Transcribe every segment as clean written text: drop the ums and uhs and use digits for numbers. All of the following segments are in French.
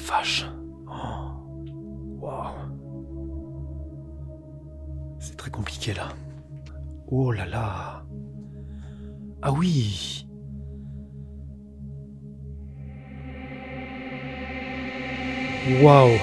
vache. Oh. Waouh. C'est très compliqué là. Oh là là. Ah oui. Waouh.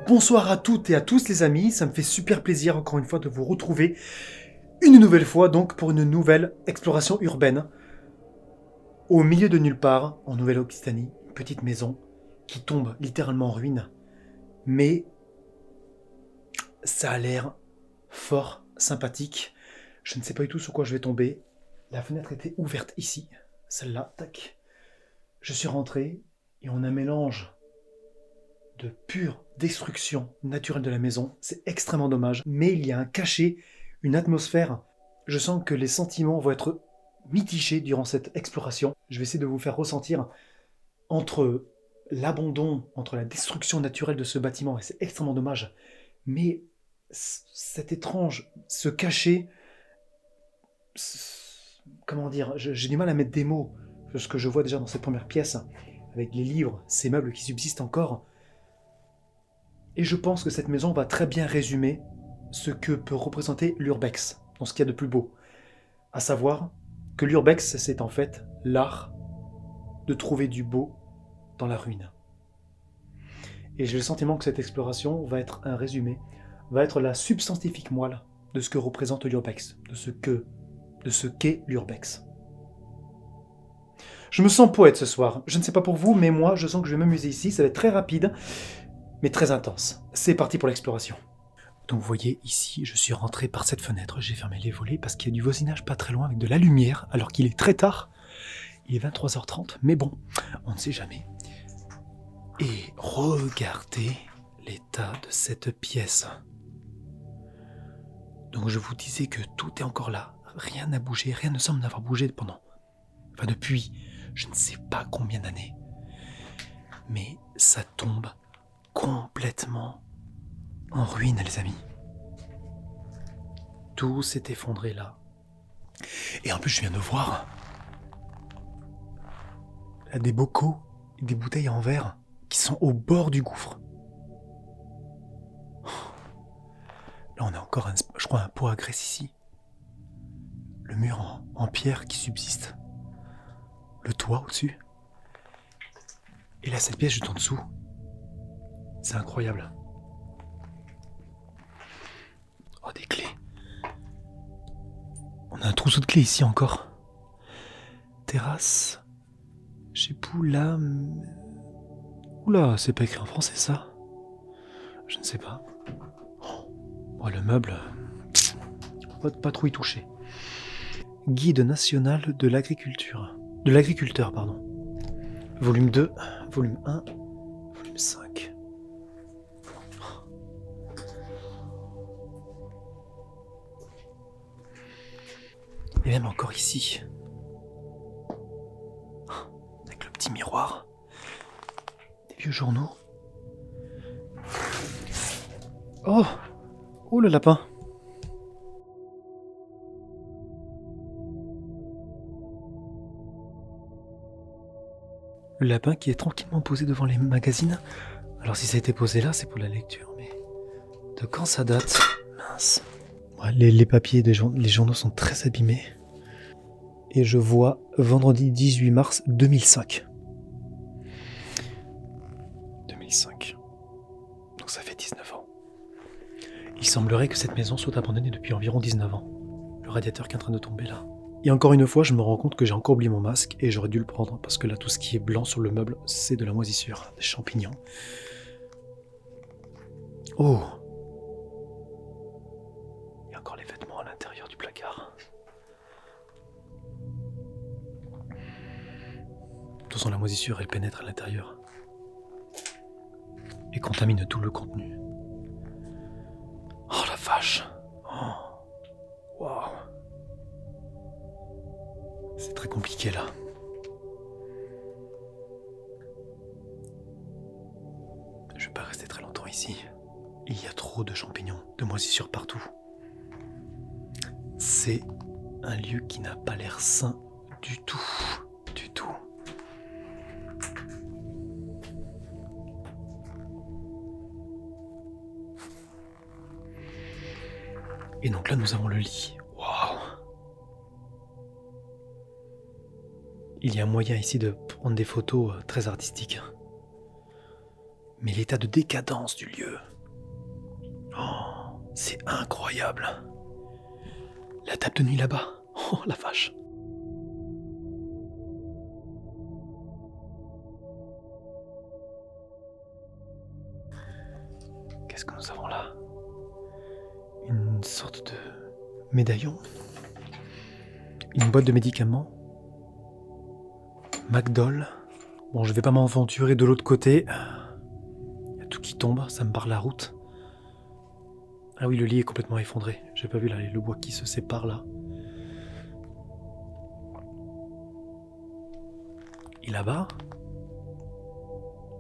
Bonsoir à toutes et à tous les amis, ça me fait super plaisir encore une fois de vous retrouver une nouvelle fois donc pour une nouvelle exploration urbaine au milieu de nulle part en Nouvelle-Occitanie, une petite maison qui tombe littéralement en ruine, mais ça a l'air fort sympathique. Je ne sais pas du tout sur quoi je vais tomber. La fenêtre était ouverte ici, celle-là, tac. Je suis rentré et on a un mélange de pure destruction naturelle de la maison. C'est extrêmement dommage, mais il y a un cachet, une atmosphère. Je sens que les sentiments vont être mitigés durant cette exploration. Je vais essayer de vous faire ressentir entre l'abandon, entre la destruction naturelle de ce bâtiment, et c'est extrêmement dommage, mais cet étrange, ce cachet, comment dire, j'ai du mal à mettre des mots sur ce que je vois déjà dans cette première pièce, avec les livres, ces meubles qui subsistent encore. Et je pense que cette maison va très bien résumer ce que peut représenter l'urbex, dans ce qu'il y a de plus beau. À savoir que l'urbex, c'est en fait l'art de trouver du beau dans la ruine. Et j'ai le sentiment que cette exploration va être un résumé, va être la substantifique moelle de ce que représente l'urbex, de ce qu'est l'urbex. Je me sens poète ce soir. Je ne sais pas pour vous, mais moi, je sens que je vais m'amuser ici. Ça va être très rapide, mais très intense. C'est parti pour l'exploration. Donc vous voyez, ici, je suis rentré par cette fenêtre. J'ai fermé les volets parce qu'il y a du voisinage pas très loin avec de la lumière, alors qu'il est très tard. Il est 23h30, mais bon, on ne sait jamais. Et regardez l'état de cette pièce. Donc je vous disais que tout est encore là. Rien n'a bougé, rien ne semble n'avoir bougé depuis je ne sais pas combien d'années. Mais ça tombe complètement en ruine, les amis. Tout s'est effondré là. Et en plus, je viens de voir là, des bocaux et des bouteilles en verre qui sont au bord du gouffre. Là, on a encore, je crois, un pot à graisse ici. Le mur en pierre qui subsiste. Le toit au-dessus. Et là, cette pièce juste en dessous. C'est incroyable. Oh, des clés. On a un trousseau de clés ici encore. Terrasse. Chez Poula. Oula, c'est pas écrit en français ça. Je ne sais pas. Oh, le meuble. Pas trop y toucher. Guide national de l'agriculture. De l'agriculteur, pardon. Volume 2, volume 1, volume 5. Et même encore ici. Avec le petit miroir. Des vieux journaux. Oh! Oh, le lapin! Le lapin qui est tranquillement posé devant les magazines. Alors si ça a été posé là, c'est pour la lecture, mais de quand ça date? Mince. Ouais, les papiers, les journaux sont très abîmés. Et je vois vendredi 18 mars 2005. 2005. Donc ça fait 19 ans. Il semblerait que cette maison soit abandonnée depuis environ 19 ans. Le radiateur qui est en train de tomber là. Et encore une fois, je me rends compte que j'ai encore oublié mon masque et j'aurais dû le prendre parce que là, tout ce qui est blanc sur le meuble, c'est de la moisissure, des champignons. Oh! Il y a encore les vêtements à l'intérieur du placard. De toute façon, la moisissure, elle pénètre à l'intérieur et contamine tout le contenu. Oh la vache! Oh! Waouh! C'est très compliqué là. Je vais pas rester très longtemps ici. Il y a trop de champignons, de moisissures partout. C'est un lieu qui n'a pas l'air sain du tout. Du tout. Et donc là, nous avons le lit. Waouh! Il y a moyen ici de prendre des photos très artistiques. Mais l'état de décadence du lieu, oh, c'est incroyable. La table de nuit là-bas, oh la vache. Qu'est-ce que nous avons là? Une sorte de médaillon. Une boîte de médicaments. McDoll. Bon, je vais pas m'aventurer de l'autre côté. Il y a tout qui tombe, ça me barre la route. Ah oui, le lit est complètement effondré. J'ai pas vu là, le bois qui se sépare là. Et là-bas,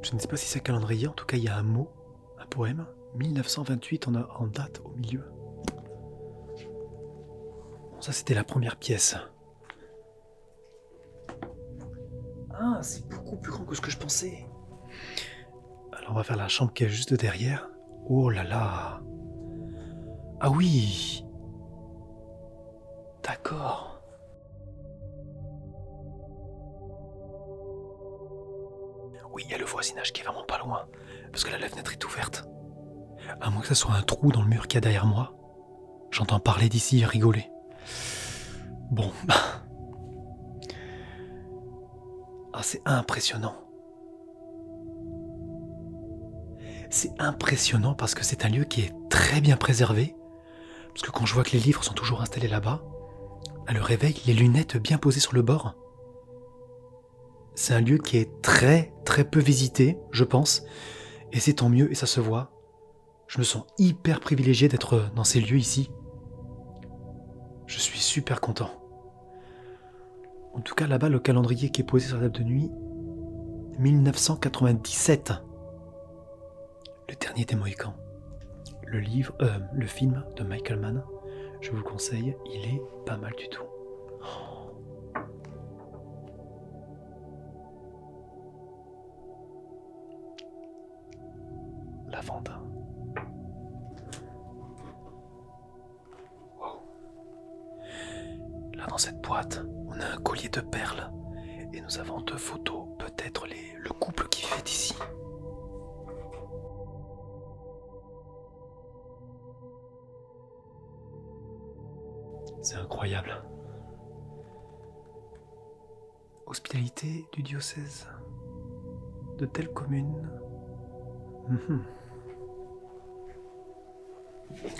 je ne sais pas si c'est un calendrier, en tout cas il y a un mot, un poème. 1928 en date au milieu. Bon, ça c'était la première pièce. Ah, c'est beaucoup plus grand que ce que je pensais. Alors on va faire la chambre qui est juste derrière. Oh là là. Ah oui. D'accord. Oui, il y a le voisinage qui est vraiment pas loin. Parce que là, la fenêtre est ouverte. À moins que ça soit un trou dans le mur qu'il y a derrière moi. J'entends parler d'ici et rigoler. Bon. Ah, c'est impressionnant. C'est impressionnant parce que c'est un lieu qui est très bien préservé. Parce que quand je vois que les livres sont toujours installés là-bas, à le réveil, les lunettes bien posées sur le bord. C'est un lieu qui est très très peu visité, je pense. Et c'est tant mieux et ça se voit. Je me sens hyper privilégié d'être dans ces lieux ici. Je suis super content. En tout cas, là-bas, le calendrier qui est posé sur la table de nuit, 1997. Le dernier des Mohicans. Le film de Michael Mann, je vous le conseille, il est pas mal du tout. Lavande. Wow. Là, dans cette boîte, on a un collier de perles et nous avons 2 photos, peut-être le couple qui vivait ici. C'est incroyable. Hospitalité du diocèse de telle commune.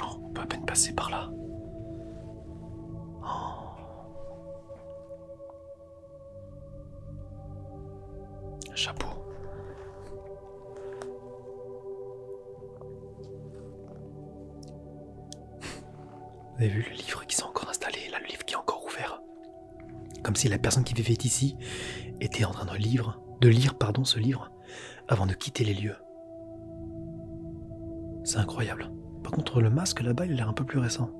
Oh, on peut à peine passer par là. Oh. Chapeau. Vous avez vu le livre qui s'est encore installé, là le livre qui est encore ouvert. Comme si la personne qui vivait ici était en train de lire ce livre avant de quitter les lieux. C'est incroyable. Par contre, le masque là-bas, il a l'air un peu plus récent.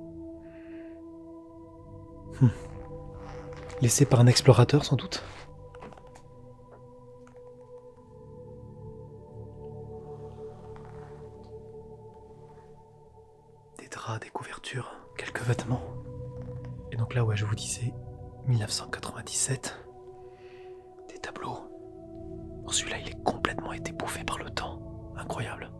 Laissé par un explorateur, sans doute. Des draps, des couvertures, quelques vêtements. Et donc là, ouais, je vous disais, 1997. Des tableaux. Bon, celui-là, il est complètement été bouffé par le temps. Incroyable.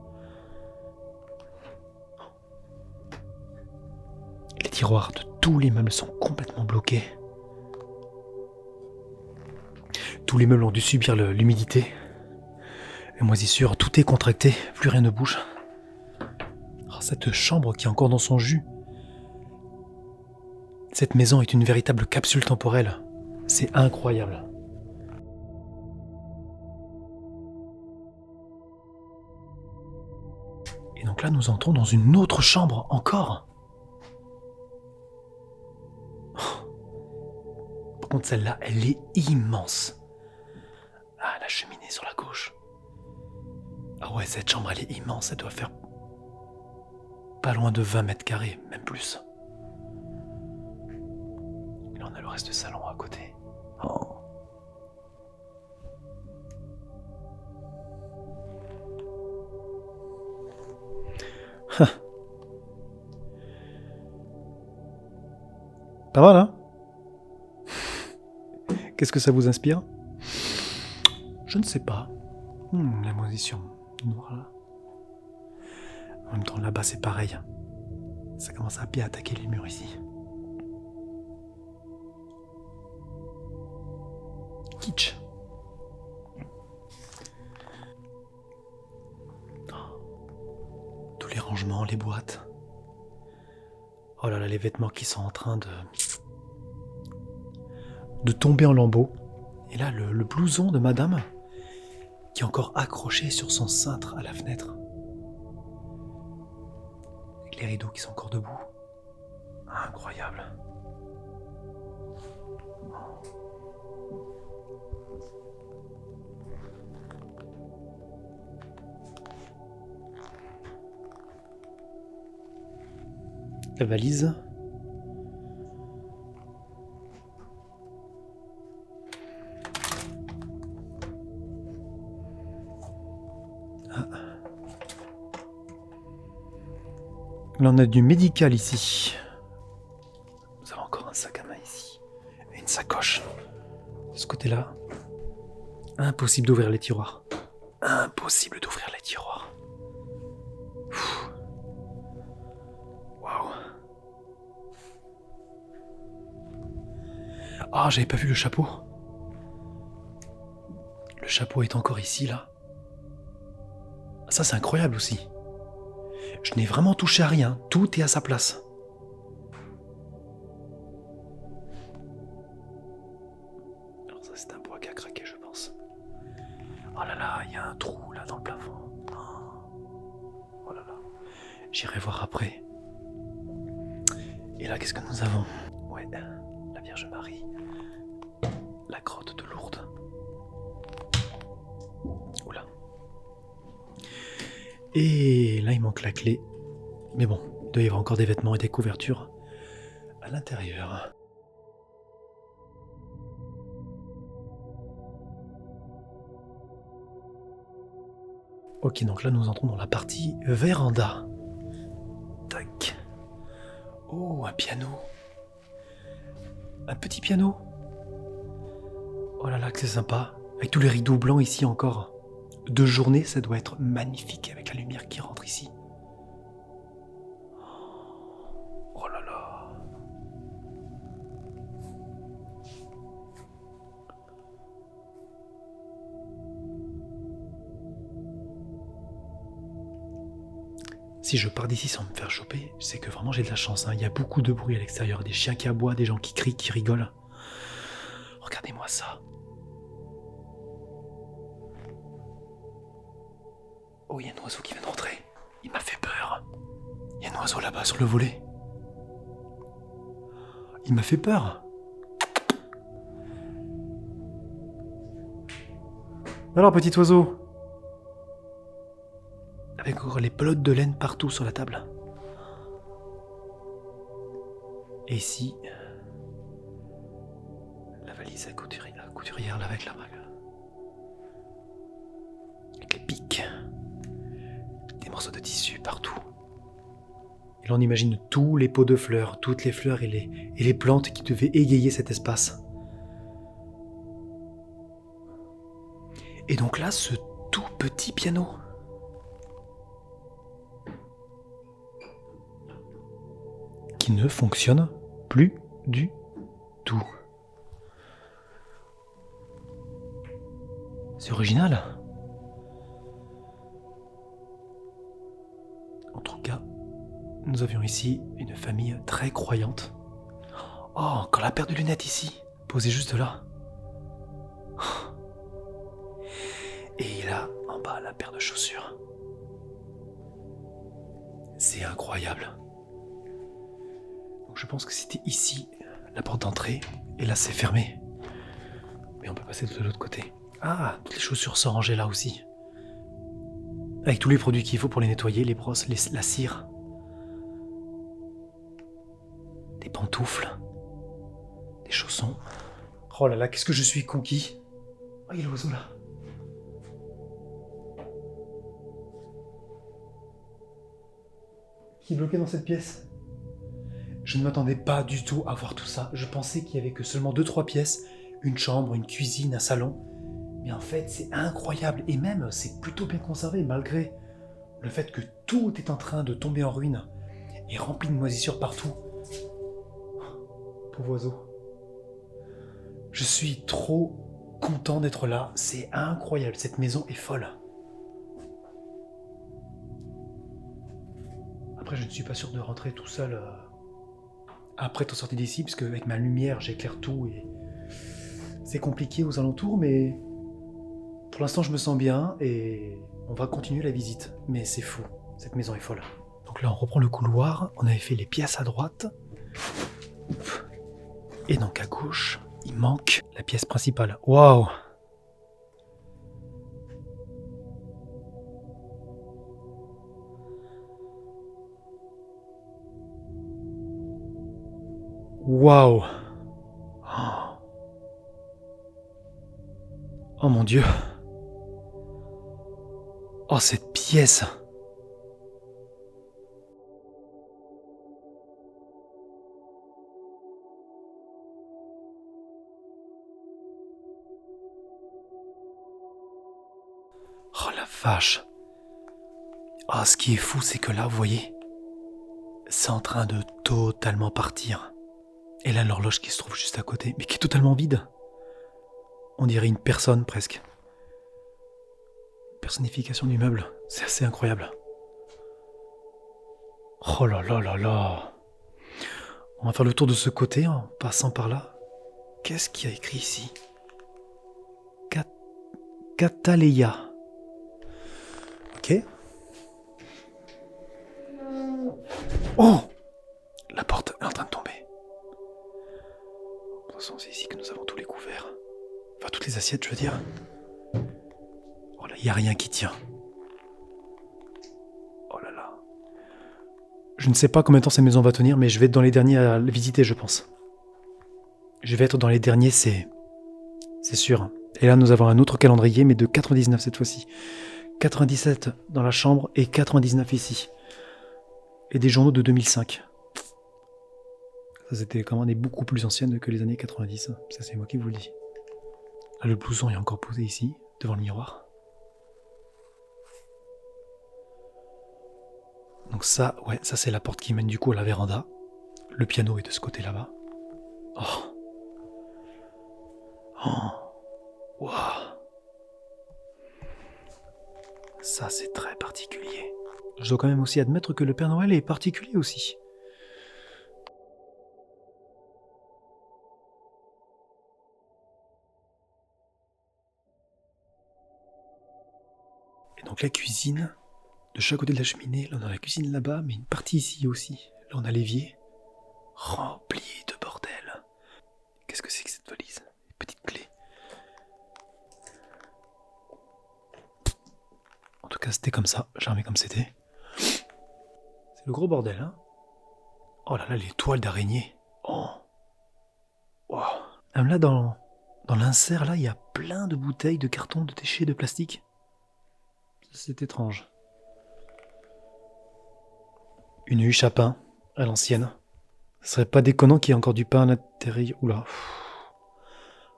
Les tiroirs de tous les meubles sont complètement bloqués. Tous les meubles ont dû subir l'humidité. Les moisissures, tout est contracté, plus rien ne bouge. Oh, cette chambre qui est encore dans son jus. Cette maison est une véritable capsule temporelle. C'est incroyable. Et donc là, nous entrons dans une autre chambre encore. contre, celle-là, elle est immense. Ah, la cheminée sur la gauche. Ah ouais, cette chambre, elle est immense. Elle doit faire pas loin de 20 mètres carrés, même plus. Et là, on a le reste du salon à côté. Oh. Pas mal, hein? Qu'est-ce que ça vous inspire? Je ne sais pas. La position noire là. En même temps, là-bas, c'est pareil. Ça commence à bien attaquer les murs ici. Kitsch. Tous les rangements, les boîtes. Oh là là, les vêtements qui sont en train de tomber en lambeaux. Et là, le blouson de madame qui est encore accroché sur son cintre à la fenêtre. Avec les rideaux qui sont encore debout. Incroyable. La valise. Là, on a du médical ici. Nous avons encore un sac à main ici. Et une sacoche. De ce côté-là. Impossible d'ouvrir les tiroirs. Impossible d'ouvrir les tiroirs. Waouh. Ah, j'avais pas vu le chapeau. Le chapeau est encore ici, là. Ça, c'est incroyable aussi. Je n'ai vraiment touché à rien. Tout est à sa place. Alors ça, c'est un bois qui a craqué, je pense. Oh là là, il y a un trou là dans le plafond. Oh là là. J'irai voir après. Et là, qu'est-ce que nous avons? Ouais, la Vierge Marie. La grotte de Lourdes. Oula. Et là, il manque la clé. Mais bon, il doit y avoir encore des vêtements et des couvertures à l'intérieur. Ok, donc là, nous entrons dans la partie véranda. Tac. Oh, un piano. Un petit piano. Oh là là, que c'est sympa. Avec tous les rideaux blancs ici encore. De journée, ça doit être magnifique avec la lumière qui rentre ici. Oh là là. Si je pars d'ici sans me faire choper, c'est que vraiment j'ai de la chance. Il y a beaucoup de bruit à l'extérieur. Des chiens qui aboient, des gens qui crient, qui rigolent. Regardez-moi ça. Oh, il y a un oiseau qui vient d'entrer. Il m'a fait peur. Il y a un oiseau là-bas sur le volet. Il m'a fait peur. Alors, petit oiseau. Avec encore les pelotes de laine partout sur la table. Et ici, la valise à couturière là avec la bague. Avec les pics. Des morceaux de tissu partout. Et là, on imagine tous les pots de fleurs, toutes les fleurs et les plantes qui devaient égayer cet espace. Et donc là, ce tout petit piano. Qui ne fonctionne plus du tout. C'est original. En tout cas, nous avions ici une famille très croyante. Oh, encore la paire de lunettes ici, posée juste là. Et là, en bas, la paire de chaussures. C'est incroyable. Donc je pense que c'était ici la porte d'entrée, et là c'est fermé. Oui, on peut passer de l'autre côté. Ah, toutes les chaussures sont rangées là aussi. Avec tous les produits qu'il faut pour les nettoyer, les brosses, la cire. Des pantoufles. Des chaussons. Oh là là, qu'est-ce que je suis conquis. Oh, il y a l'oiseau là. Qui est bloqué dans cette pièce. Je ne m'attendais pas du tout à voir tout ça. Je pensais qu'il y avait que seulement 2-3 pièces. Une chambre, une cuisine, un salon. Mais en fait, c'est incroyable. Et même, c'est plutôt bien conservé, malgré le fait que tout est en train de tomber en ruine. Et rempli de moisissures partout. Pauvre oiseau. Je suis trop content d'être là. C'est incroyable. Cette maison est folle. Après, je ne suis pas sûr de rentrer tout seul après être sorti d'ici, parce qu'avec ma lumière, j'éclaire tout et c'est compliqué aux alentours, mais pour l'instant, je me sens bien et on va continuer la visite. Mais c'est fou, cette maison est folle. Donc là, on reprend le couloir. On avait fait les pièces à droite. Et donc à gauche, il manque la pièce principale. Waouh! Waouh! Oh mon Dieu! Oh, cette pièce! Oh la vache! Oh, ce qui est fou, c'est que là, vous voyez, c'est en train de totalement partir. Et là, l'horloge qui se trouve juste à côté, mais qui est totalement vide. On dirait une personne, presque. Personnification du meuble, c'est assez incroyable. Oh là là là là! On va faire le tour de ce côté en passant par là. Qu'est-ce qu'il y a écrit ici? Cataleya. Ok. Oh! La porte est en train de tomber. De toute façon, c'est ici que nous avons tous les couverts. Enfin, toutes les assiettes, je veux dire. Oh là, il n'y a rien qui tient. Oh là là. Je ne sais pas combien de temps cette maison va tenir, mais je vais être dans les derniers à la visiter, je pense. Je vais être dans les derniers, c'est sûr. Et là, nous avons un autre calendrier, mais de 99 cette fois-ci. 97 dans la chambre et 99 ici. Et des journaux de 2005. Ça, c'était quand même beaucoup plus anciennes que les années 90. Ça, c'est moi qui vous le dis. Là, le blouson est encore posé ici, devant le miroir. Donc ça, ouais, ça c'est la porte qui mène du coup à la véranda. Le piano est de ce côté là-bas. Oh. Oh. Wow. Ça, c'est très particulier. Je dois quand même aussi admettre que le Père Noël est particulier aussi. Et donc la cuisine, de chaque côté de la cheminée, là on a la cuisine là-bas, mais une partie ici aussi. Là on a l'évier, rempli de bordel. Qu'est-ce que c'est que cette valise? Une petite clé. En tout cas, c'était comme ça, charmé comme c'était. C'est le gros bordel, hein. Oh là là, les toiles d'araignée. Oh. Wow. Même là, dans l'insert, là, il y a plein de bouteilles, de cartons, de déchets, de plastique. C'est étrange. Une huche à pain, à l'ancienne. Ce serait pas déconnant qu'il y ait encore du pain à l'intérieur. Oula.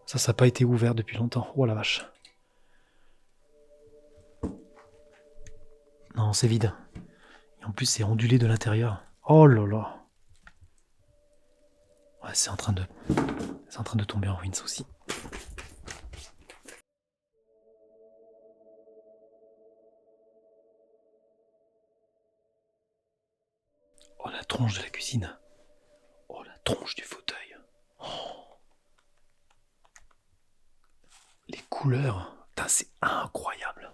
Ça n'a pas été ouvert depuis longtemps. Oh la vache. Non, c'est vide. Et en plus, c'est ondulé de l'intérieur. Oh là là. Ouais, c'est en train de tomber en ruine, ça aussi. Oh, la tronche de la cuisine. Oh, la tronche du fauteuil. Oh. Les couleurs. Putain, c'est incroyable.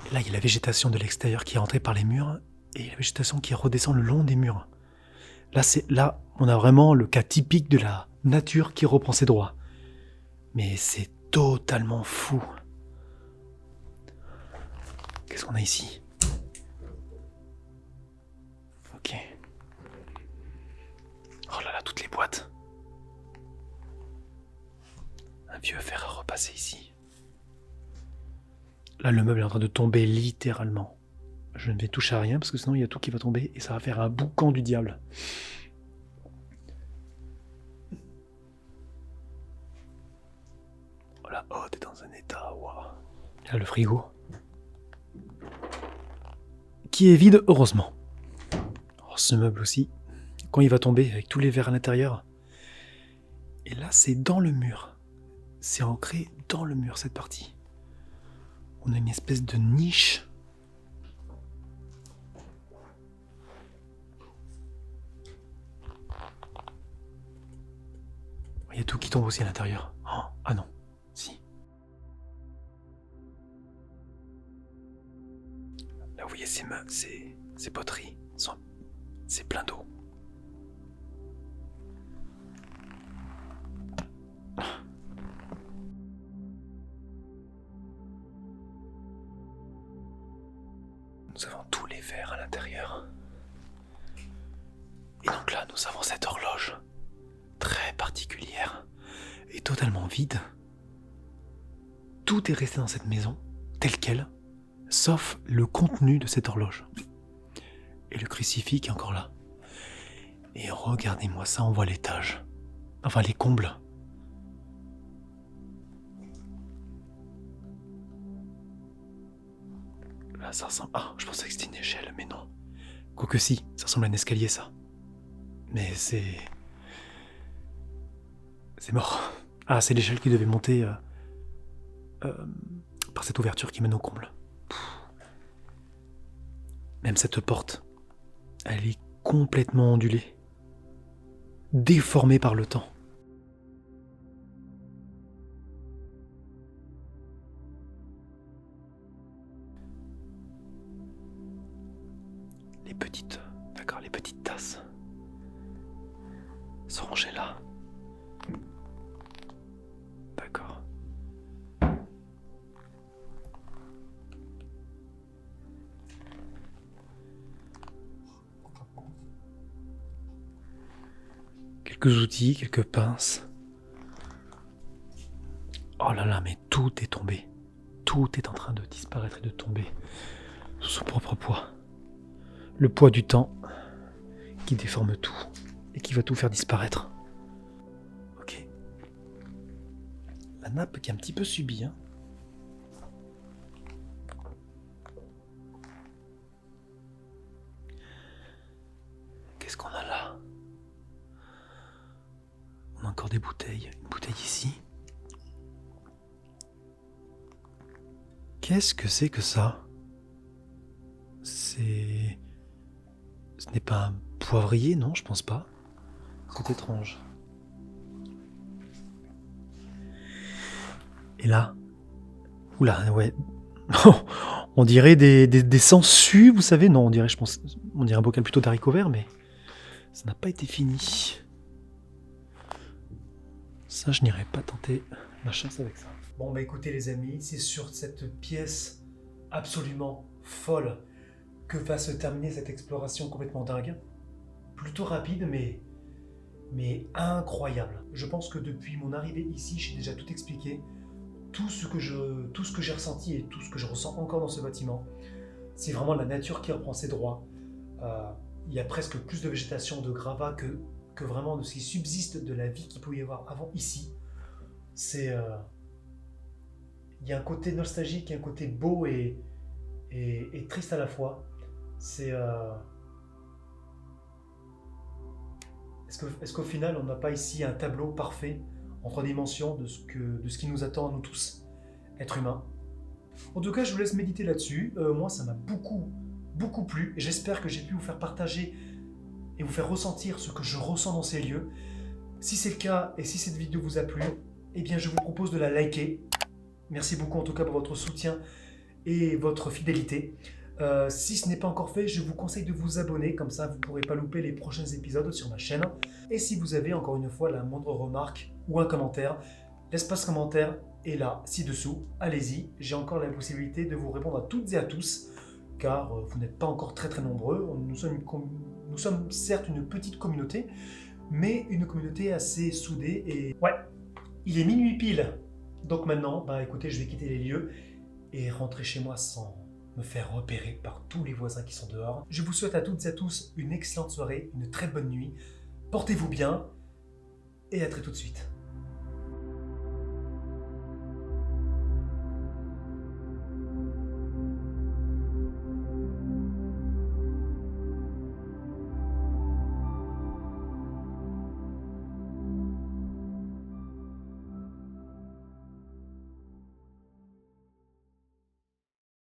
Et là, il y a la végétation de l'extérieur qui est rentrée par les murs et la végétation qui redescend le long des murs. Là, on a vraiment le cas typique de la nature qui reprend ses droits. Mais c'est totalement fou. Qu'est-ce qu'on a ici? Ok. Oh là là, toutes les boîtes. Un vieux fer à repasser ici. Là, le meuble est en train de tomber littéralement. Je ne vais toucher à rien parce que sinon il y a tout qui va tomber et ça va faire un boucan du diable. Oh la hotte est dans un état, waouh. Là, le frigo. Qui est vide, heureusement. Oh, ce meuble aussi. Quand il va tomber avec tous les verres à l'intérieur. Et là, c'est dans le mur. C'est ancré dans le mur, cette partie. On a une espèce de niche. Il y a tout qui tombe aussi à l'intérieur. Oh, ah non, si. Là, vous voyez ces meubles, ces poteries, c'est plein d'eau. Nous avons tous les verres à l'intérieur. Et donc là, nous avons cette horloge très particulière et totalement vide. Tout est resté dans cette maison, tel quel, sauf le contenu de cette horloge. Et le crucifix qui est encore là. Et regardez-moi ça, on voit l'étage. Enfin, les combles. Là, ça ressemble... Ah, je pensais que c'était une échelle, mais non. Quoique si, ça ressemble à un escalier, ça. Mais c'est mort. Ah, c'est l'échelle qui devait monter par cette ouverture qui mène au comble. Même cette porte, elle est complètement ondulée. Déformée par le temps. Les petites tasses sont rangées là. D'accord. Quelques outils, quelques pinces. Oh là là, mais tout est tombé. Tout est en train de disparaître et de tomber sous son propre poids. Le poids du temps qui déforme tout et qui va tout faire disparaître. Ok. La nappe qui est un petit peu subie, hein. Qu'est-ce qu'on a là? On a encore des bouteilles. Une bouteille ici. Qu'est-ce que c'est que ça? Ce n'est pas un poivrier, non, je pense pas. C'est étrange. Et là, oula, ouais. On dirait des sangsues, vous savez. Non, on dirait un bocal plutôt d'haricots verts, mais ça n'a pas été fini. Ça, je n'irai pas tenter ma chance avec ça. Bon, bah écoutez les amis, c'est sur cette pièce absolument folle que va se terminer cette exploration complètement dingue. Plutôt rapide, mais incroyable. Je pense que depuis mon arrivée ici, j'ai déjà tout expliqué. Tout ce que j'ai ressenti et tout ce que je ressens encore dans ce bâtiment, c'est vraiment la nature qui reprend ses droits. Il y a presque plus de végétation, de gravats que vraiment de ce qui subsiste de la vie qu'il pouvait y avoir avant ici. Il y a un côté nostalgique, il y a un côté beau et triste à la fois. Est-ce qu'au final, on n'a pas ici un tableau parfait en 3 dimensions de ce qui nous attend à nous tous, êtres humains? En tout cas, je vous laisse méditer là-dessus. Moi, ça m'a beaucoup plu. J'espère que j'ai pu vous faire partager et vous faire ressentir ce que je ressens dans ces lieux. Si c'est le cas et si cette vidéo vous a plu, eh bien, je vous propose de la liker. Merci beaucoup en tout cas pour votre soutien et votre fidélité. Si ce n'est pas encore fait, je vous conseille de vous abonner, comme ça vous ne pourrez pas louper les prochains épisodes sur ma chaîne. Et si vous avez encore une fois la moindre remarque ou un commentaire, l'espace commentaire est là, ci-dessous. Allez-y, j'ai encore la possibilité de vous répondre à toutes et à tous, car vous n'êtes pas encore très nombreux. Nous sommes certes une petite communauté, mais une communauté assez soudée. Et ouais, il est minuit pile. Donc maintenant, écoutez, je vais quitter les lieux et rentrer chez moi sans me faire repérer par tous les voisins qui sont dehors. Je vous souhaite à toutes et à tous une excellente soirée, une très bonne nuit. Portez-vous bien et à très tout de suite.